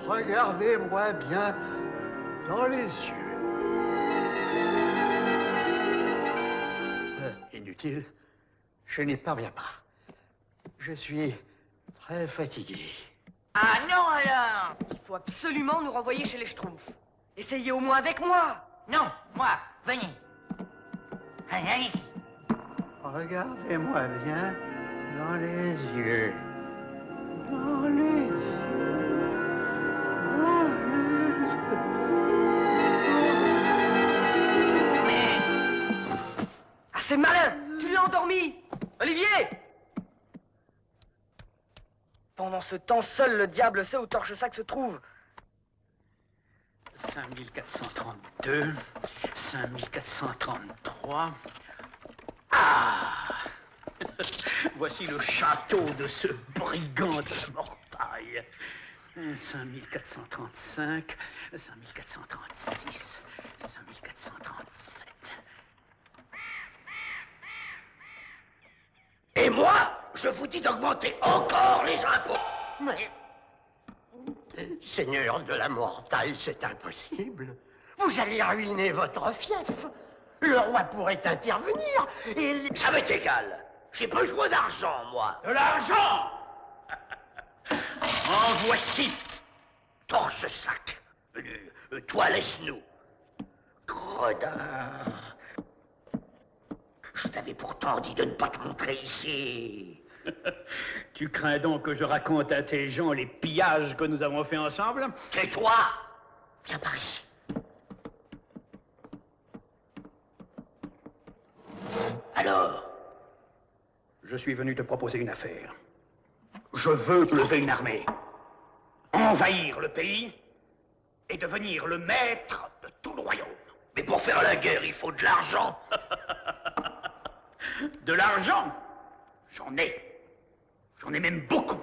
Regardez-moi bien dans les yeux. Inutile, je n'y parviens pas. Je suis très fatigué. Ah non alors. Il faut absolument nous renvoyer chez les schtroumpfs. Essayez au moins avec moi. Non, moi, venez. Allez, allez-y. Regardez-moi bien dans les yeux. Dans les yeux. Dans les yeux. Ah, c'est malin. Tu l'as endormi. Olivier. Pendant ce temps, seul le diable sait où Torche-Sac se trouve. 5432, 5433. Ah! Voici le château de ce brigand de la mortaille. 5435, 5436, 5437. Et moi, je vous dis d'augmenter encore les impôts. Mais, Seigneur de la mortaille, c'est impossible. Vous allez ruiner votre fief. Le roi pourrait intervenir et... Ça m'est égal. J'ai besoin d'argent, moi. De l'argent! En voici! Torche-Sac. Toi, laisse-nous. Gredin. Je t'avais pourtant dit de ne pas te montrer ici. Tu crains donc que je raconte à tes gens les pillages que nous avons faits ensemble? Tais-toi. Viens par ici. Alors, Je suis venu te proposer une affaire. Je veux lever une armée, envahir le pays et devenir le maître de tout le royaume. Mais pour faire la guerre, il faut de l'argent. De l'argent, j'en ai. J'en ai même beaucoup.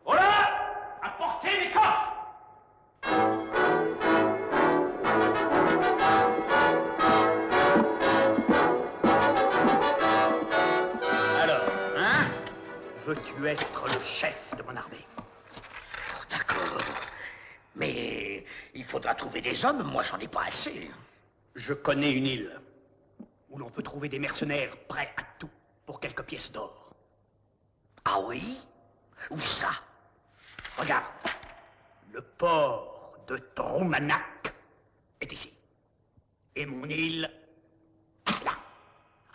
Voilà, apportez mes coffres. Alors, hein? Veux-tu être le chef de mon armée? D'accord. Mais il faudra trouver des hommes, moi j'en ai pas assez. Je connais une île où l'on peut trouver des mercenaires prêts à tout pour quelques pièces d'or. Ah oui? Où ça? Regarde, le port de Troumanak est ici. Et mon île, là.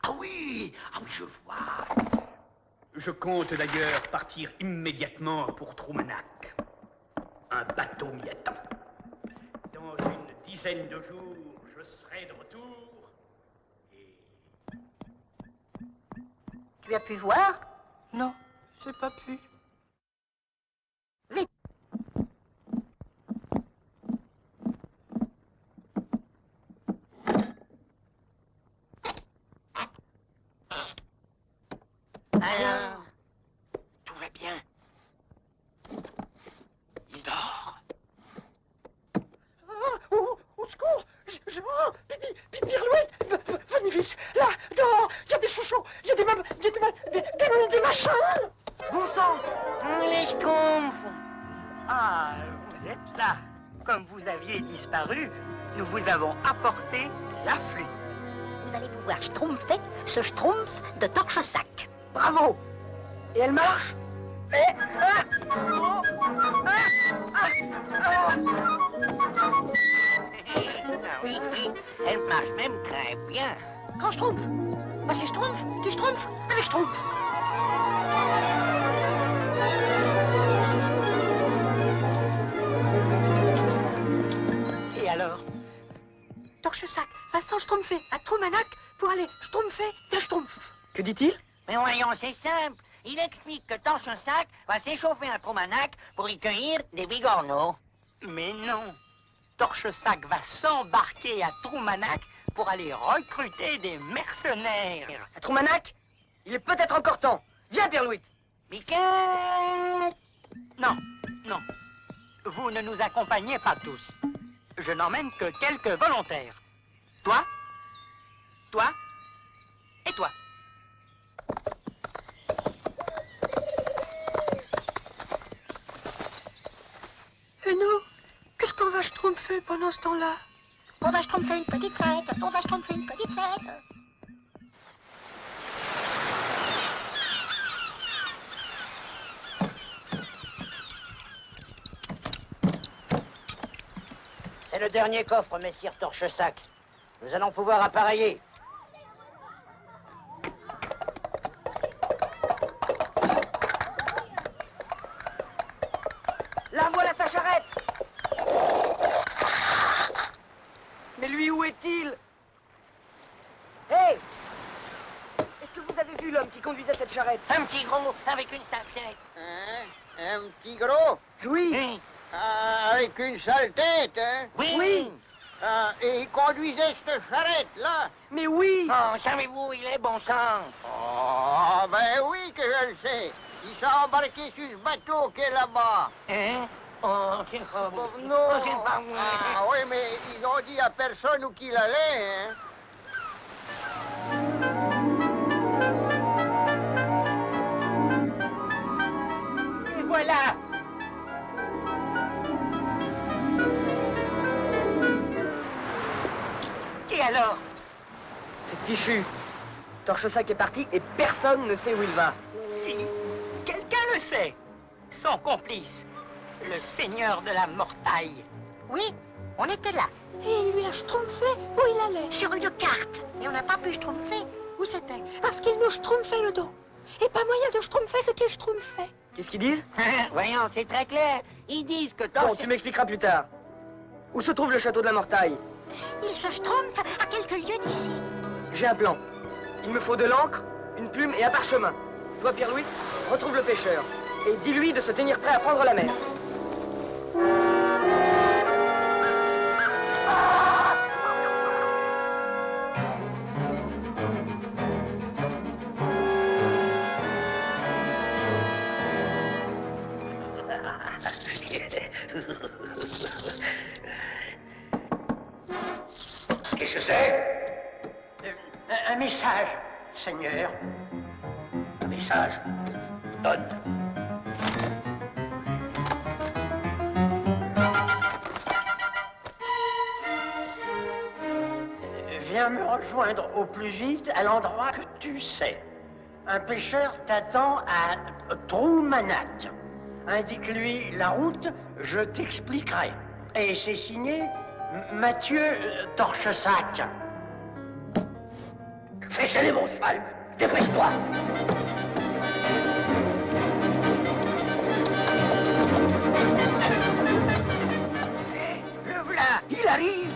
Ah oui, je vois. Je compte d'ailleurs partir immédiatement pour Troumanak. Un bateau m'y attend. Dans une dizaine de jours, je serai de retour. Et... Tu as pu voir? Non, j'ai pas pu. Vite. Alors, tout va bien. Il dort. Au secours! Pirouette! Venez vite! Là, dehors! Il y a des chouchous! Il y a des machins! Bon sang! Les schtroumpfs. Ah, vous êtes là. Comme vous aviez disparu, nous vous avons apporté la flûte. Vous allez pouvoir schtroumpfer ce schtroumpf de torche-sac. Bravo! Et elle marche? Ah oui, elle marche même très bien. Quand schtroumpf? Bah c'est schtroumpf qui schtroumpf avec schtroumpf. Et alors? Torche-sac va sans schtroumpfer à Troumanak pour aller schtroumpfer des schtroumpfs. Que dit-il? Mais voyons, c'est simple. Il explique que Torche-sac va s'échauffer à Troumanak pour y cueillir des bigorneaux. Mais non. Torche-sac va s'embarquer à Troumanak pour aller recruter des mercenaires. À Troumanak? Il est peut-être encore temps. Viens, Pierre-Louis. Miquel! Non, non. Vous ne nous accompagnez pas tous. Je n'emmène que quelques volontaires. Toi, toi et toi. Et nous, qu'est-ce qu'on va schtroumpfer pendant ce temps-là? On va schtroumpfer une petite fête. On va schtroumpfer une petite fête. C'est le dernier coffre, messire Torche-sac. Nous allons pouvoir appareiller. Là, voilà sa charrette. Mais lui, où est-il? Hé! Est-ce que vous avez vu l'homme qui conduisait cette charrette? Un petit gros avec une sachette. Hein? Un petit gros? Oui. Hein? Ah, avec une sale tête, hein? Oui. Oui. Ah, et il conduisait cette charrette-là? Mais oui. Oh, savez-vous où il est, bon sang? Oh, ben oui que je le sais. Il s'est embarqué sur ce bateau qui est là-bas. Hein? Oh, c'est pas bon. non. Oh, c'est pas vrai. Ah oui, mais ils ont dit à personne où qu'il allait, hein? Et voilà. Et alors? C'est fichu. Torche-sac est parti et personne ne sait où il va. Si, quelqu'un le sait. Son complice, le seigneur de la mortaille. Oui, on était là, Et il lui a schtroumpfé où il allait. sur une carte. Et on n'a pas pu schtroumpfer où c'était. Parce qu'il nous schtroumpfait le dos. Et pas moyen de schtroumpfer ce qu'il schtroumpfait. Qu'est-ce qu'ils disent? Voyons, c'est très clair. Ils disent que Bon, Torche... tu m'expliqueras plus tard. Où se trouve le château de la Mortaille? Il se schtroumpfe à quelques lieues d'ici. J'ai un plan. Il me faut de l'encre, une plume et un parchemin. Toi, Pierre-Louis, retrouve le pêcheur et dis-lui de se tenir prêt à prendre la mer. Qu'est-ce que c'est? Un message, Seigneur. Un message. Donne. Viens me rejoindre au plus vite à l'endroit que tu sais. Un pêcheur t'attend à Troumanat. Indique-lui la route, je t'expliquerai. Et c'est signé Mathieu Torchesac. Fais saler mon cheval. Dépêche-toi. Le voilà, il arrive.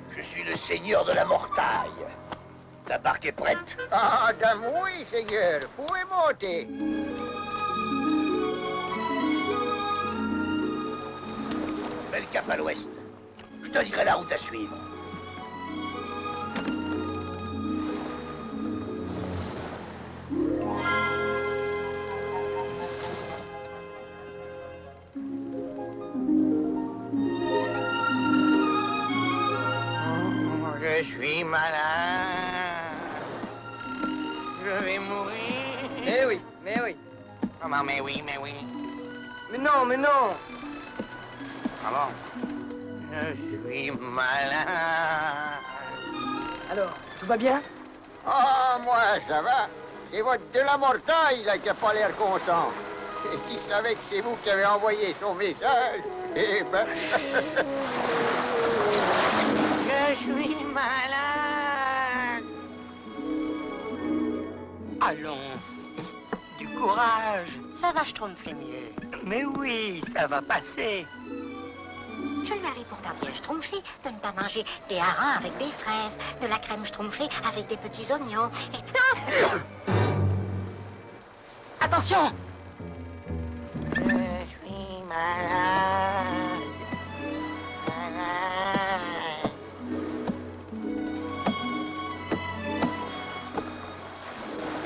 Je suis le seigneur de la Mortaille. Ta barque est prête? Ah, dame, oui, Seigneur. Vous pouvez monter. Mets le cap à l'ouest. Je te dirai la route à suivre. Je suis malade. Je vais mourir. Mais oui, mais oui. Maman, mais oui, mais oui. Mais non, mais non. Ah bon? Je suis malade. Alors, tout va bien? Ah, moi, ça va. C'est votre de la Mortaille, là, qui a pas l'air content. Et qui savait que c'est vous qui avez envoyé son message, eh ben... Je suis malade. Allons, du courage. Ça va, Schtroumpf, fait mieux. Mais oui, ça va passer. Je lui avais pourtant bien schtroumpfé de ne pas manger des harengs avec des fraises, de la crème schtroumpfée avec des petits oignons. Et... Attention! Je suis malade. Malade.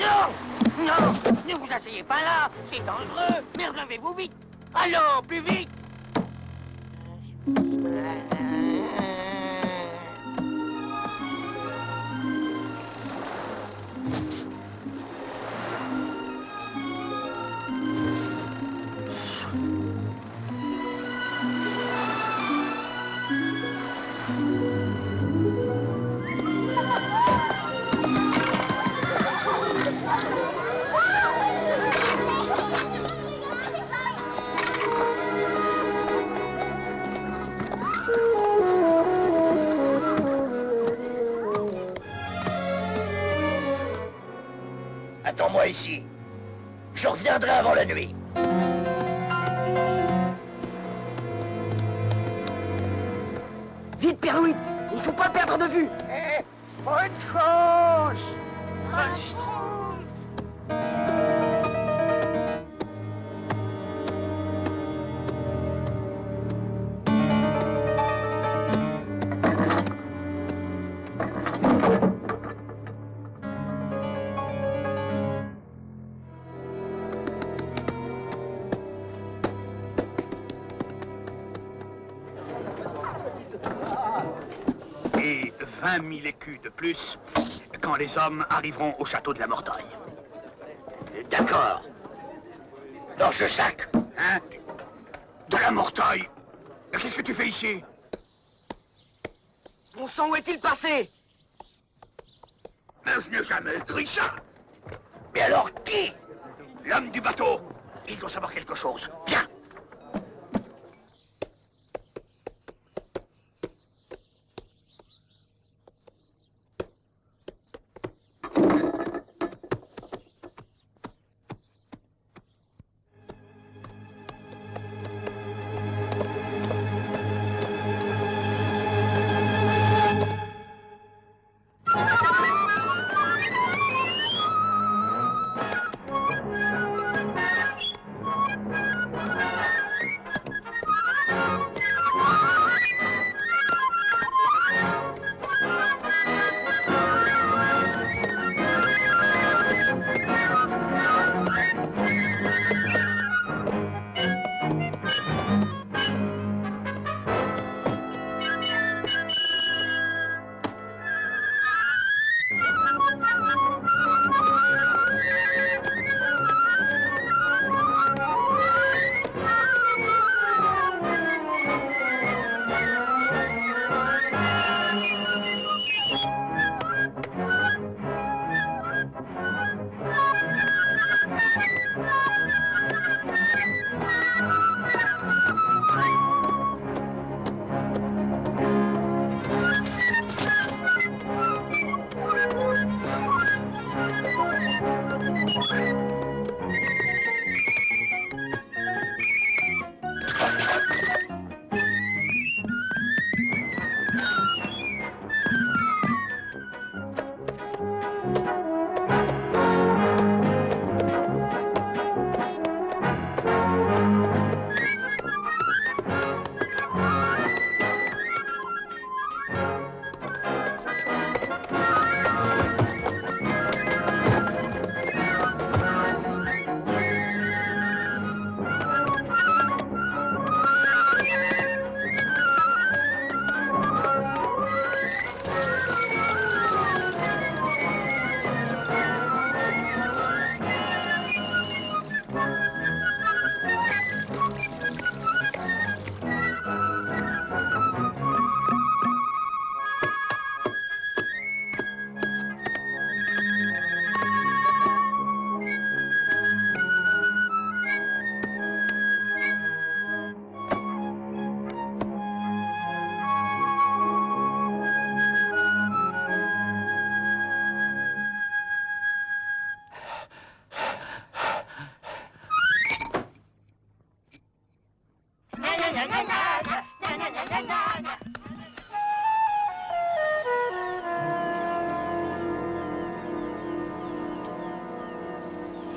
Non! Non! Ne vous asseyez pas là! C'est dangereux! Mais relevez-vous vite! Allons, plus vite! Attends-moi ici. Je reviendrai avant la nuit. Vite, Pierre-Louis, il ne faut pas perdre de vue. Eh, bonne chance. Et 20 000 écus de plus quand les hommes arriveront au château de la Mortaille. D'accord. Dans ce sac. Hein? De la Mortaille? Qu'est-ce que tu fais ici? Bon sang, où est-il passé? Mais je n'ai jamais écrit ça. Mais alors qui? L'homme du bateau. Il doit savoir quelque chose. Viens. Ils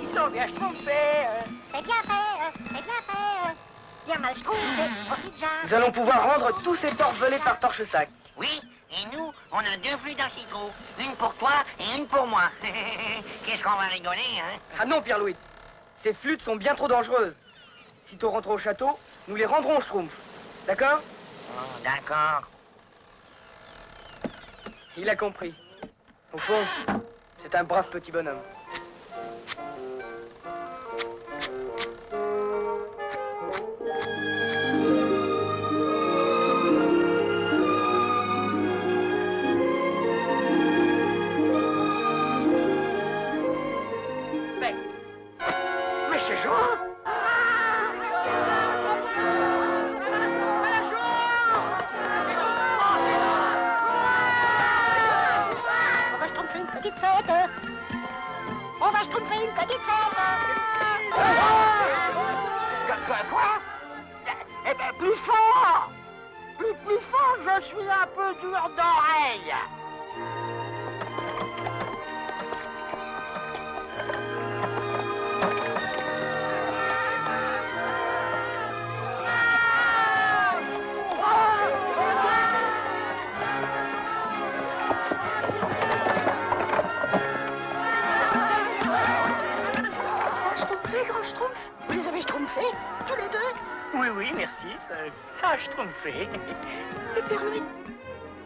sont bien schtroumpfés. C'est bien fait, c'est bien fait. Bien mal schtroumpfé, profite Jean. Nous allons pouvoir rendre tous ces torts volés par Torche-Sac. Oui, et nous, on a 2 flûtes à citron. Une pour toi et une pour moi. Qu'est-ce qu'on va rigoler, hein? Ah non, Pierre-Louis. Ces flûtes sont bien trop dangereuses. Sitôt rentrés au château, nous les rendrons au Schtroumpf. D'accord? Oh, d'accord. Il a compris. Au fond, c'est un brave petit bonhomme. Mais c'est Jean. On va schtroumpfer une petite fête. On va schtroumpfer une petite fête. Quoi? Eh bien, plus fort! Plus fort, je suis un peu dur d'oreille. Ça a schtroumpfé, grand schtroumpf. Vous les avez schtroumpfés, tous les deux. Oui, oui, merci, ça a schtroumpfé. Et Pierre-Louis,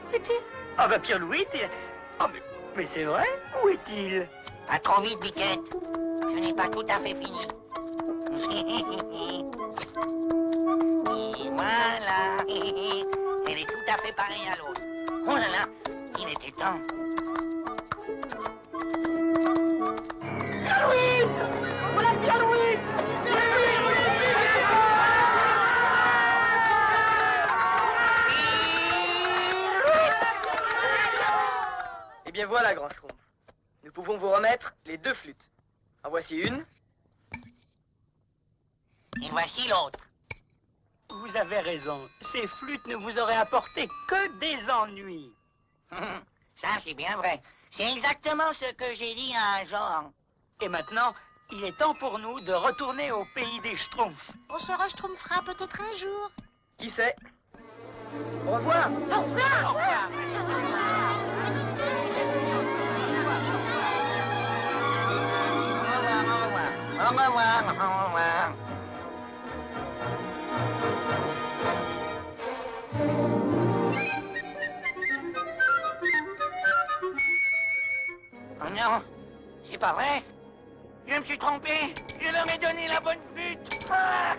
où est-il? Ah bah Pierre-Louis, oh, mais c'est vrai, où est-il? Pas trop vite, Biquette. Je n'ai pas tout à fait fini. Et voilà. Elle est tout à fait pareille à l'autre. Oh là là, il était temps. Pierre-Louis! Voilà Pierre-Louis! Eh bien voilà, grand Schtroumpf. Nous pouvons vous remettre les 2 flûtes. En voici une. Et voici l'autre. Vous avez raison, ces flûtes ne vous auraient apporté que des ennuis. Ça, c'est bien vrai. C'est exactement ce que j'ai dit à un genre. Et maintenant, il est temps pour nous de retourner au pays des Schtroumpfs. On se reschtroumpfera peut-être un jour. Qui sait? Au revoir. Au revoir. Au revoir. Au revoir, au revoir. Oh non, c'est pas vrai. Je me suis trompé. Je leur ai donné la bonne flûte. Ah,